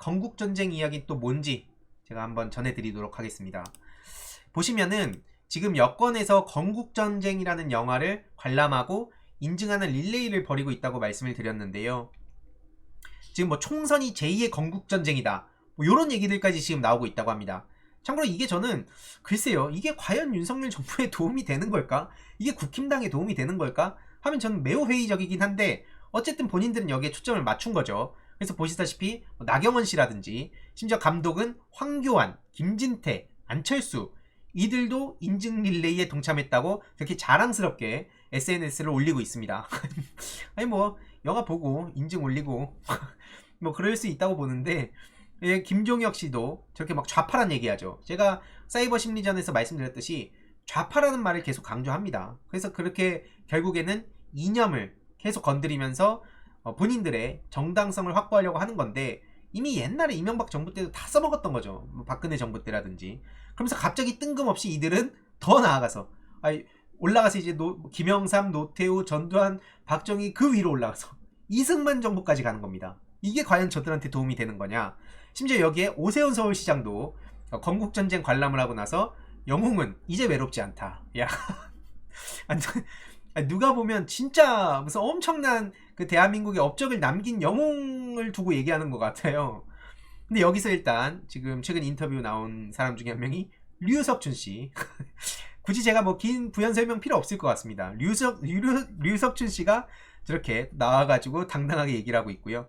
건국전쟁 이야기 또 뭔지 제가 한번 전해드리도록 하겠습니다. 보시면은 지금 여권에서 건국전쟁이라는 영화를 관람하고 인증하는 릴레이를 벌이고 있다고 말씀을 드렸는데요. 지금 뭐 총선이 제2의 건국전쟁이다, 뭐 이런 얘기들까지 지금 나오고 있다고 합니다. 참고로 이게 저는 글쎄요, 이게 과연 윤석열 정부에 도움이 되는 걸까? 이게 국힘당에 도움이 되는 걸까? 하면 저는 매우 회의적이긴 한데, 어쨌든 본인들은 여기에 초점을 맞춘 거죠. 그래서 보시다시피 나경원 씨라든지, 심지어 감독은 황교안, 김진태, 안철수, 이들도 인증 릴레이에 동참했다고 그렇게 자랑스럽게 SNS를 올리고 있습니다. 아니 뭐 영화 보고 인증 올리고 뭐 그럴 수 있다고 보는데, 예, 김종혁 씨도 저렇게 막 좌파란 얘기하죠. 제가 사이버 심리전에서 말씀드렸듯이 좌파라는 말을 계속 강조합니다. 그래서 그렇게 결국에는 이념을 계속 건드리면서 본인들의 정당성을 확보하려고 하는 건데, 이미 옛날에 이명박 정부 때도 다 써먹었던 거죠. 뭐 박근혜 정부 때라든지. 그러면서 갑자기 뜬금없이 이들은 더 나아가서 올라가서 이제 김영삼, 노태우, 전두환, 박정희 그 위로 올라가서 이승만 정부까지 가는 겁니다. 이게 과연 저들한테 도움이 되는 거냐? 심지어 여기에 오세훈 서울시장도 건국전쟁 관람을 하고 나서 영웅은 이제 외롭지 않다. 야, 누가 보면 진짜 무슨 엄청난 그 대한민국의 업적을 남긴 영웅을 두고 얘기하는 것 같아요. 근데 여기서 일단 지금 최근 인터뷰 나온 사람 중에 한 명이 류석춘 씨. 굳이 제가 뭐 긴 부연 설명 필요 없을 것 같습니다. 류석춘 씨가 저렇게 나와가지고 당당하게 얘기를 하고 있고요.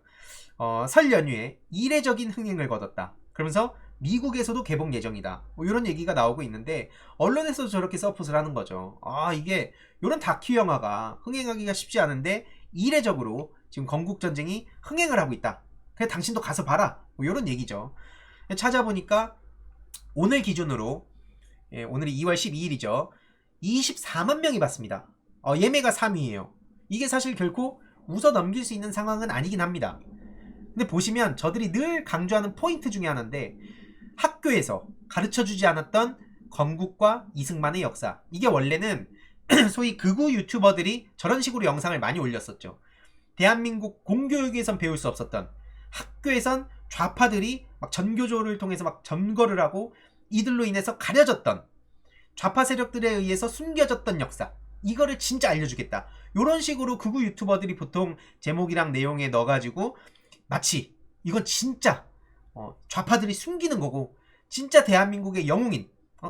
설 연휴에 이례적인 흥행을 거뒀다, 그러면서 미국에서도 개봉 예정이다, 뭐 이런 얘기가 나오고 있는데, 언론에서도 저렇게 서폿을 하는 거죠. 이게 이런 다큐 영화가 흥행하기가 쉽지 않은데 이례적으로 지금 건국전쟁이 흥행을 하고 있다, 그래 당신도 가서 봐라, 뭐 이런 얘기죠. 찾아보니까 오늘 기준으로, 오늘이 2월 12일이죠 24만 명이 봤습니다. 예매가 3위예요 이게 사실 결코 웃어 넘길 수 있는 상황은 아니긴 합니다. 근데 보시면 저들이 늘 강조하는 포인트 중에 하나인데, 학교에서 가르쳐주지 않았던 건국과 이승만의 역사, 이게 원래는 소위 극우 유튜버들이 저런 식으로 영상을 많이 올렸었죠. 대한민국 공교육에선 배울 수 없었던, 학교에선 좌파들이 막 전교조를 통해서 막 점거를 하고 이들로 인해서 가려졌던, 좌파 세력들에 의해서 숨겨졌던 역사, 이거를 진짜 알려주겠다, 요런 식으로 극우 유튜버들이 보통 제목이랑 내용에 넣어가지고 마치 이건 진짜 좌파들이 숨기는 거고 진짜 대한민국의 영웅인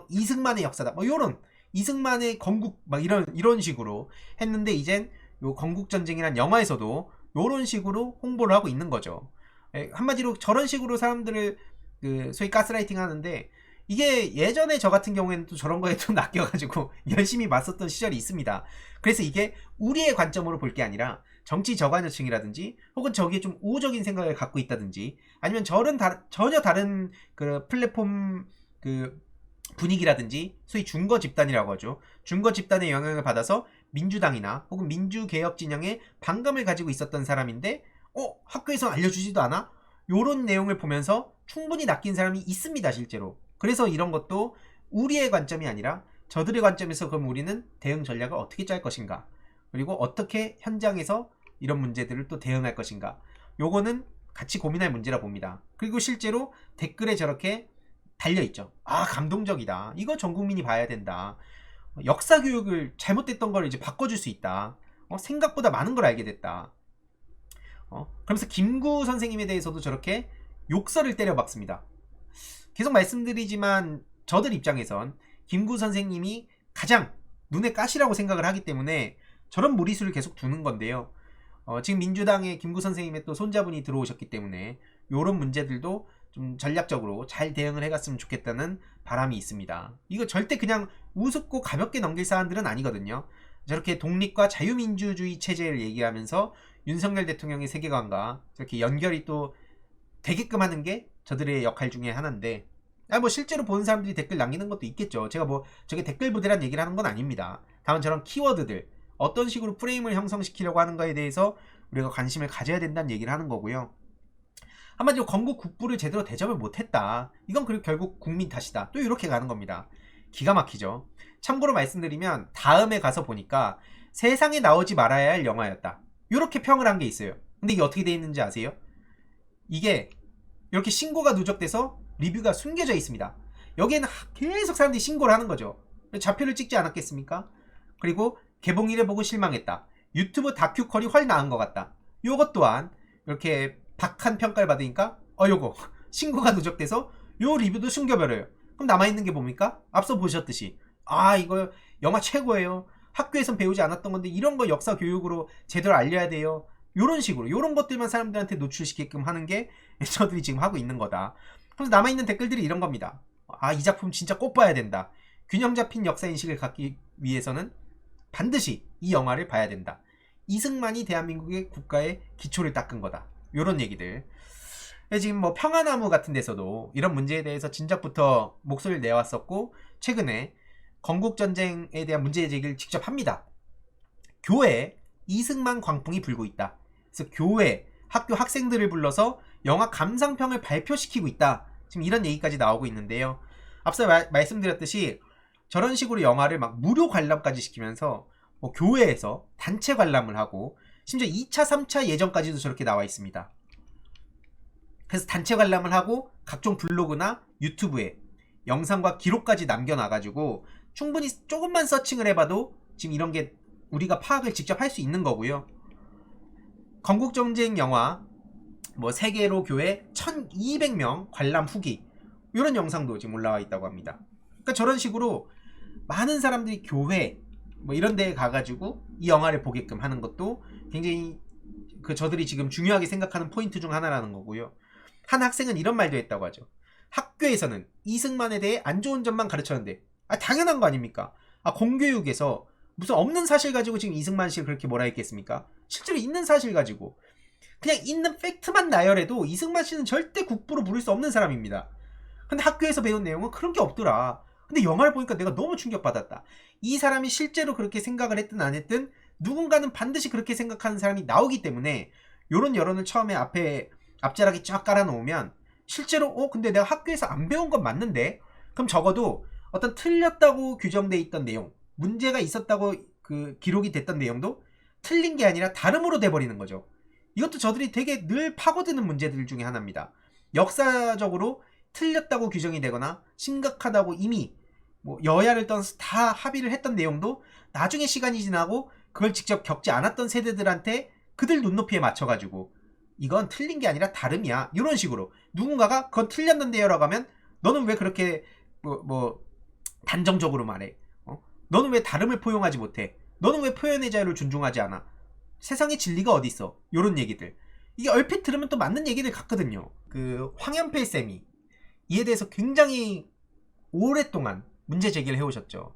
이승만의 역사다, 뭐 요런 이승만의 건국 막 이런 식으로 했는데, 이젠 요 건국전쟁이란 영화에서도 요런 식으로 홍보를 하고 있는 거죠. 한마디로 저런 식으로 사람들을 소위 가스라이팅 하는데, 이게 예전에 저 같은 경우에는 또 저런 거에 좀 낚여가지고 열심히 맞섰던 시절이 있습니다. 그래서 이게 우리의 관점으로 볼 게 아니라 정치 저관여층이라든지, 혹은 저기에 좀 우호적인 생각을 갖고 있다든지, 아니면 전혀 다른 그 플랫폼 그 분위기라든지, 소위 중거 집단이라고 하죠. 중거 집단의 영향을 받아서 민주당이나 혹은 민주개혁 진영에 반감을 가지고 있었던 사람인데, 학교에서 알려주지도 않아? 요런 내용을 보면서 충분히 낚인 사람이 있습니다, 실제로. 그래서 이런 것도 우리의 관점이 아니라 저들의 관점에서 그럼 우리는 대응 전략을 어떻게 짤 것인가, 그리고 어떻게 현장에서 이런 문제들을 또 대응할 것인가, 요거는 같이 고민할 문제라 봅니다. 그리고 실제로 댓글에 저렇게 달려있죠. 감동적이다, 이거 전 국민이 봐야 된다, 역사 교육을 잘못됐던 걸 이제 바꿔줄 수 있다, 생각보다 많은 걸 알게 됐다, 그러면서 김구 선생님에 대해서도 저렇게 욕설을 때려박습니다. 계속 말씀드리지만 저들 입장에선 김구 선생님이 가장 눈에 가시라고 생각을 하기 때문에 저런 무리수를 계속 두는 건데요. 지금 민주당에 김구 선생님의 또 손자분이 들어오셨기 때문에 이런 문제들도 좀 전략적으로 잘 대응을 해갔으면 좋겠다는 바람이 있습니다. 이거 절대 그냥 우습고 가볍게 넘길 사안들은 아니거든요. 저렇게 독립과 자유민주주의 체제를 얘기하면서 윤석열 대통령의 세계관과 저렇게 연결이 또 되게끔 하는 게 저들의 역할 중에 하나인데, 뭐 실제로 보는 사람들이 댓글 남기는 것도 있겠죠. 제가 뭐 저게 댓글 부대란 얘기를 하는 건 아닙니다. 다만 저런 키워드들, 어떤 식으로 프레임을 형성시키려고 하는가에 대해서 우리가 관심을 가져야 된다는 얘기를 하는 거고요. 한마디로 건국 국부를 제대로 대접을 못했다, 이건 그리고 결국 국민 탓이다, 또 이렇게 가는 겁니다. 기가 막히죠. 참고로 말씀드리면 다음에 가서 보니까 세상에 나오지 말아야 할 영화였다, 이렇게 평을 한 게 있어요. 근데 이게 어떻게 돼 있는지 아세요? 이게 이렇게 신고가 누적돼서 리뷰가 숨겨져 있습니다. 여기에는 계속 사람들이 신고를 하는 거죠. 좌표를 찍지 않았겠습니까? 그리고 개봉일에 보고 실망했다. 유튜브 다큐컬이 훨 나은 것 같다. 요것 또한 이렇게 박한 평가를 받으니까 요거 신고가 누적돼서 요 리뷰도 숨겨버려요. 그럼 남아있는 게 뭡니까? 앞서 보셨듯이 이거 영화 최고예요. 학교에선 배우지 않았던 건데 이런 거 역사 교육으로 제대로 알려야 돼요. 요런 식으로 요런 것들만 사람들한테 노출시키게끔 하는 게 저들이 지금 하고 있는 거다. 그래서 남아있는 댓글들이 이런 겁니다. 이 작품 진짜 꼭 봐야 된다. 균형 잡힌 역사인식을 갖기 위해서는 반드시 이 영화를 봐야 된다. 이승만이 대한민국의 국가의 기초를 닦은 거다. 요런 얘기들. 지금 뭐 평화나무 같은 데서도 이런 문제에 대해서 진작부터 목소리를 내왔었고, 최근에 건국전쟁에 대한 문제 제기를 직접 합니다. 교회에 이승만 광풍이 불고 있다. 그래서 교회, 학교 학생들을 불러서 영화 감상평을 발표시키고 있다. 지금 이런 얘기까지 나오고 있는데요. 앞서 말씀드렸듯이 저런 식으로 영화를 막 무료 관람까지 시키면서 뭐 교회에서 단체 관람을 하고 심지어 2차, 3차 예정까지도 저렇게 나와 있습니다. 그래서 단체 관람을 하고 각종 블로그나 유튜브에 영상과 기록까지 남겨놔가지고 충분히 조금만 서칭을 해봐도 지금 이런 게 우리가 파악을 직접 할 수 있는 거고요. 건국전쟁 영화 뭐 세계로 교회 1200명 관람 후기 이런 영상도 지금 올라와 있다고 합니다. 그러니까 저런 식으로 많은 사람들이 교회 뭐 이런 데에 가가지고 이 영화를 보게끔 하는 것도 굉장히 저들이 지금 중요하게 생각하는 포인트 중 하나라는 거고요. 한 학생은 이런 말도 했다고 하죠. 학교에서는 이승만에 대해 안 좋은 점만 가르쳤는데 당연한 거 아닙니까? 공교육에서 무슨 없는 사실 가지고 지금 이승만 씨를 그렇게 뭐라 했겠습니까? 실제로 있는 사실 가지고 그냥 있는 팩트만 나열해도 이승만 씨는 절대 국부로 부를 수 없는 사람입니다. 근데 학교에서 배운 내용은 그런 게 없더라. 근데 영화를 보니까 내가 너무 충격받았다. 이 사람이 실제로 그렇게 생각을 했든 안 했든 누군가는 반드시 그렇게 생각하는 사람이 나오기 때문에 요런 여론을 처음에 앞자락에 쫙 깔아놓으면 실제로 근데 내가 학교에서 안 배운 건 맞는데, 그럼 적어도 어떤 틀렸다고 규정돼 있던 내용, 문제가 있었다고 기록이 됐던 내용도 틀린 게 아니라 다름으로 돼버리는 거죠. 이것도 저들이 되게 늘 파고드는 문제들 중에 하나입니다. 역사적으로 틀렸다고 규정이 되거나 심각하다고 이미 뭐 여야를 떠나서 다 합의를 했던 내용도 나중에 시간이 지나고 그걸 직접 겪지 않았던 세대들한테 그들 눈높이에 맞춰가지고 이건 틀린 게 아니라 다름이야, 이런 식으로 누군가가 그건 틀렸는데요 라고 하면 너는 왜 그렇게 뭐 단정적으로 말해? 너는 왜 다름을 포용하지 못해? 너는 왜 표현의 자유를 존중하지 않아? 세상에 진리가 어디 있어? 요런 얘기들, 이게 얼핏 들으면 또 맞는 얘기들 같거든요. 황현필 쌤이 이에 대해서 굉장히 오랫동안 문제 제기를 해오셨죠.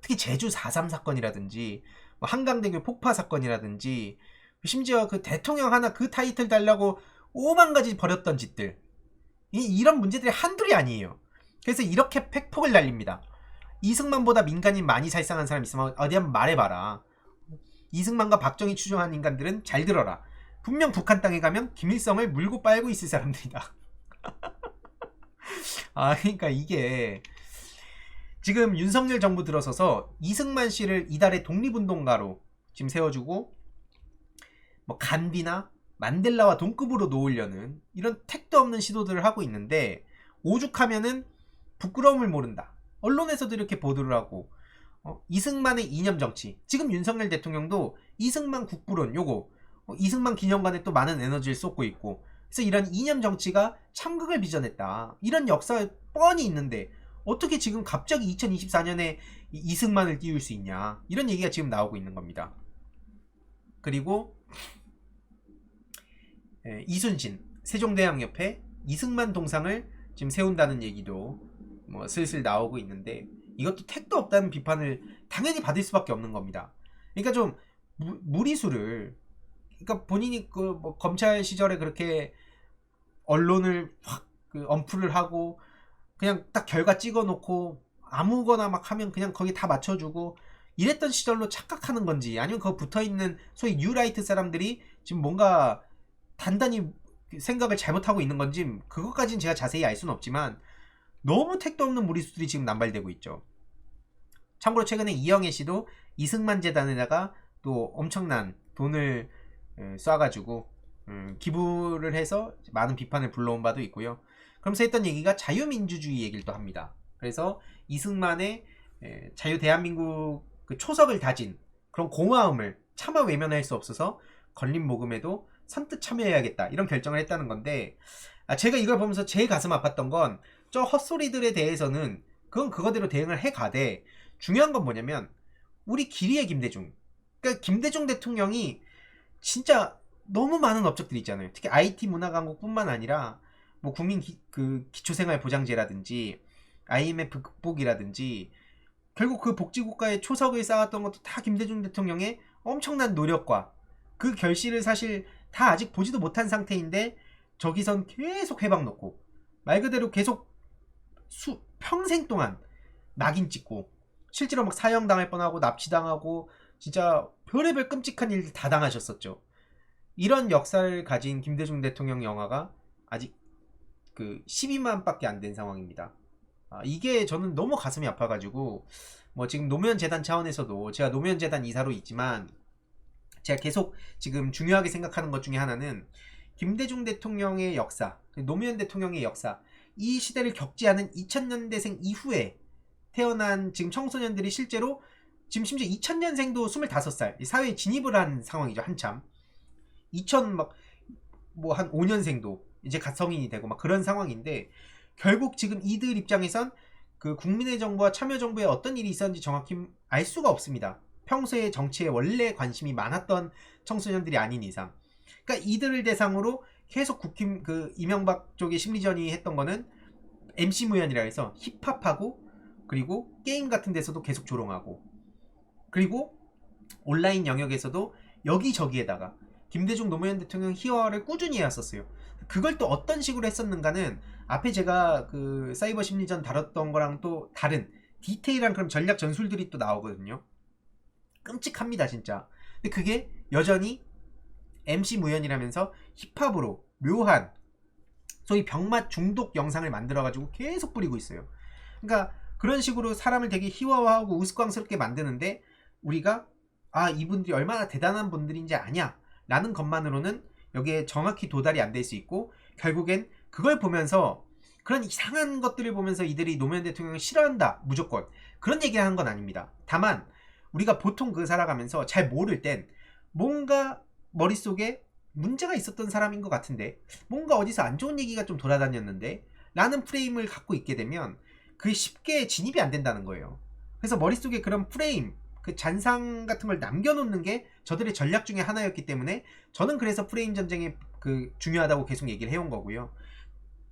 특히 제주 4.3 사건이라든지 뭐 한강대교 폭파 사건이라든지 심지어 대통령 하나 타이틀 달라고 5만 가지 벌였던 짓들, 이런 문제들이 한둘이 아니에요. 그래서 이렇게 팩폭을 날립니다. 이승만보다 민간인 많이 살상한 사람 있으면 어디 한번 말해봐라. 이승만과 박정희 추종한 인간들은 잘 들어라. 분명 북한 땅에 가면 김일성을 물고 빨고 있을 사람들이다. 그러니까 이게 지금 윤석열 정부 들어서서 이승만 씨를 이달의 독립운동가로 지금 세워주고 뭐 간비나 만델라와 동급으로 놓으려는 이런 택도 없는 시도들을 하고 있는데, 오죽하면은 부끄러움을 모른다. 언론에서도 이렇게 보도를 하고 이승만의 이념 정치, 지금 윤석열 대통령도 이승만 국부론 요거 이승만 기념관에 또 많은 에너지를 쏟고 있고, 그래서 이런 이념 정치가 참극을 빚어냈다, 이런 역사 뻔히 있는데 어떻게 지금 갑자기 2024년에 이승만을 띄울 수 있냐, 이런 얘기가 지금 나오고 있는 겁니다. 그리고 이순신 세종대왕 옆에 이승만 동상을 지금 세운다는 얘기도 뭐 슬슬 나오고 있는데, 이것도 택도 없다는 비판을 당연히 받을 수밖에 없는 겁니다. 그러니까 좀 무리수를, 그러니까 본인이 뭐 검찰 시절에 그렇게 언론을 확 언플을 하고 그냥 딱 결과 찍어놓고 아무거나 막 하면 그냥 거기 다 맞춰주고 이랬던 시절로 착각하는 건지, 아니면 그거 붙어있는 소위 뉴라이트 사람들이 지금 뭔가 단단히 생각을 잘못하고 있는 건지, 그것까지는 제가 자세히 알 수는 없지만 너무 택도 없는 무리수들이 지금 남발되고 있죠. 참고로 최근에 이영애 씨도 이승만 재단에다가 또 엄청난 돈을 쏴가지고 기부를 해서 많은 비판을 불러온 바도 있고요. 그러면서 했던 얘기가 자유민주주의 얘기를 또 합니다. 그래서 이승만의 자유 대한민국 그 초석을 다진 그런 고마움을 차마 외면할 수 없어서 건립모금에도 선뜻 참여해야겠다 이런 결정을 했다는 건데, 제가 이걸 보면서 제일 가슴 아팠던 건 저 헛소리들에 대해서는 그건 그거대로 대응을 해가되, 중요한 건 뭐냐면 우리 기리의 김대중, 그러니까 김대중 대통령이 진짜 너무 많은 업적들이 있잖아요. 특히 IT 문화 강국뿐만 아니라 뭐 국민 기초생활보장제라든지 IMF 극복이라든지 결국 그 복지국가의 초석을 쌓았던 것도 다 김대중 대통령의 엄청난 노력과 그 결실을 사실 다 아직 보지도 못한 상태인데, 저기선 계속 회방 놓고 말 그대로 계속 평생 동안 낙인 찍고 실제로 막 사형당할 뻔하고 납치당하고 진짜 별의별 끔찍한 일들 다 당하셨었죠. 이런 역사를 가진 김대중 대통령 영화가 아직 그 12만 밖에 안 된 상황입니다. 이게 저는 너무 가슴이 아파가지고, 뭐 지금 노무현재단 차원에서도 제가 노무현재단 이사로 있지만 제가 계속 지금 중요하게 생각하는 것 중에 하나는 김대중 대통령의 역사, 노무현 대통령의 역사, 이 시대를 겪지 않은 2000년대생 이후에 태어난 지금 청소년들이 실제로 지금 심지어 2000년생도 25살 사회에 진입을 한 상황이죠. 한참 2000 막 뭐 한 5년생도 이제 갓 성인이 되고 막 그런 상황인데, 결국 지금 이들 입장에선 그 국민의 정부와 참여정부에 어떤 일이 있었는지 정확히 알 수가 없습니다. 평소에 정치에 원래 관심이 많았던 청소년들이 아닌 이상. 그러니까 이들을 대상으로 계속 국힘 그 이명박 쪽의 심리전이 했던 거는 MC 무연이라 해서 힙합하고 그리고 게임 같은 데서도 계속 조롱하고, 그리고 온라인 영역에서도 여기저기에다가 김대중 노무현 대통령 희화화를 꾸준히 해왔었어요. 그걸 또 어떤 식으로 했었는가는 앞에 제가 그 사이버 심리전 다뤘던 거랑 또 다른 디테일한 그런 전략 전술들이 또 나오거든요. 끔찍합니다 진짜. 근데 그게 여전히 MC 무연이라면서 힙합으로 묘한 소위 병맛 중독 영상을 만들어가지고 계속 뿌리고 있어요. 그러니까 그런 식으로 사람을 되게 희화화하고 우스꽝스럽게 만드는데, 우리가 이분들이 얼마나 대단한 분들인지 아냐 라는 것만으로는 여기에 정확히 도달이 안 될 수 있고, 결국엔 그걸 보면서 그런 이상한 것들을 보면서 이들이 노무현 대통령을 싫어한다 무조건 그런 얘기를 하는 건 아닙니다. 다만 우리가 보통 그 살아가면서 잘 모를 땐 뭔가 머릿속에 문제가 있었던 사람인 것 같은데, 뭔가 어디서 안 좋은 얘기가 좀 돌아다녔는데 라는 프레임을 갖고 있게 되면 그게 쉽게 진입이 안 된다는 거예요. 그래서 머릿속에 그런 프레임, 그 잔상 같은 걸 남겨놓는 게 저들의 전략 중에 하나였기 때문에, 저는 그래서 프레임 전쟁이 그 중요하다고 계속 얘기를 해온 거고요.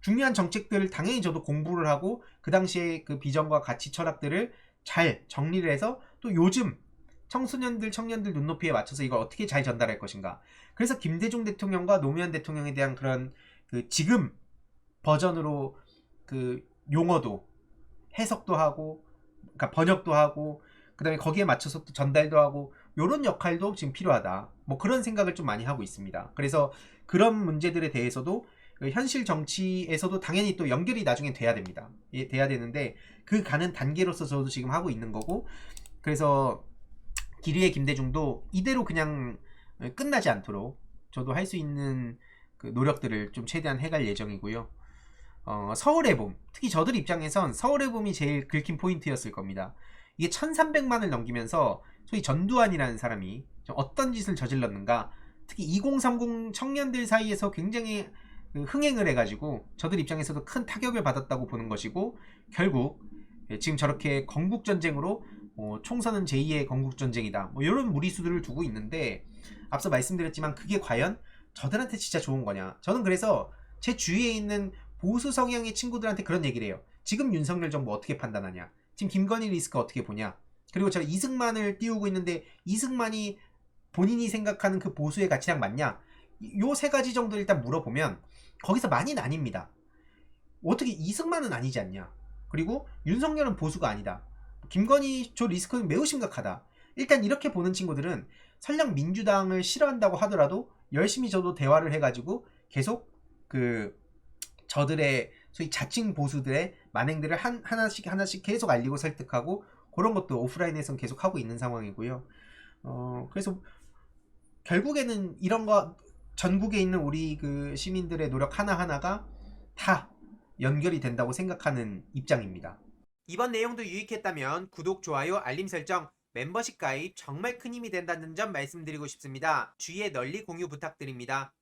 중요한 정책들을 당연히 저도 공부를 하고 그 당시에 그 비전과 가치 철학들을 잘 정리를 해서 또 요즘 청소년들 청년들 눈높이에 맞춰서 이걸 어떻게 잘 전달할 것인가. 그래서 김대중 대통령과 노무현 대통령에 대한 그런 그 지금 버전으로 그 용어도 해석도 하고, 그러니까 번역도 하고, 그 다음에 거기에 맞춰서 또 전달도 하고, 요런 역할도 지금 필요하다. 뭐 그런 생각을 좀 많이 하고 있습니다. 그래서 그런 문제들에 대해서도 현실 정치에서도 당연히 또 연결이 나중에 돼야 됩니다. 돼야 되는데 그 가는 단계로서 저도 지금 하고 있는 거고, 그래서 기류의 김대중도 이대로 그냥 끝나지 않도록 저도 할 수 있는 그 노력들을 좀 최대한 해갈 예정이고요. 서울의 봄, 특히 저들 입장에선 서울의 봄이 제일 긁힌 포인트였을 겁니다. 이게 1300만을 넘기면서 소위 전두환이라는 사람이 어떤 짓을 저질렀는가, 특히 2030 청년들 사이에서 굉장히 흥행을 해가지고 저들 입장에서도 큰 타격을 받았다고 보는 것이고, 결국 지금 저렇게 건국전쟁으로 총선은 제2의 건국전쟁이다 뭐 이런 무리수들을 두고 있는데, 앞서 말씀드렸지만 그게 과연 저들한테 진짜 좋은 거냐. 저는 그래서 제 주위에 있는 보수 성향의 친구들한테 그런 얘기를 해요. 지금 윤석열 정부 어떻게 판단하냐, 지금 김건희 리스크 어떻게 보냐, 그리고 제가 이승만을 띄우고 있는데 이승만이 본인이 생각하는 그 보수의 가치랑 맞냐, 요 세 가지 정도 일단 물어보면 거기서 많이 나뉩니다. 어떻게 이승만은 아니지 않냐, 그리고 윤석열은 보수가 아니다, 김건희 저 리스크는 매우 심각하다. 일단 이렇게 보는 친구들은 설령 민주당을 싫어한다고 하더라도 열심히 저도 대화를 해가지고 계속 그 저들의 소위 자칭 보수들의 만행들을 하나씩 계속 알리고 설득하고, 그런 것도 오프라인에서는 계속 하고 있는 상황이고요. 그래서 결국에는 이런 거 전국에 있는 우리 그 시민들의 노력 하나하나가 다 연결이 된다고 생각하는 입장입니다. 이번 내용도 유익했다면 구독, 좋아요, 알림 설정, 멤버십 가입 정말 큰 힘이 된다는 점 말씀드리고 싶습니다. 주위에 널리 공유 부탁드립니다.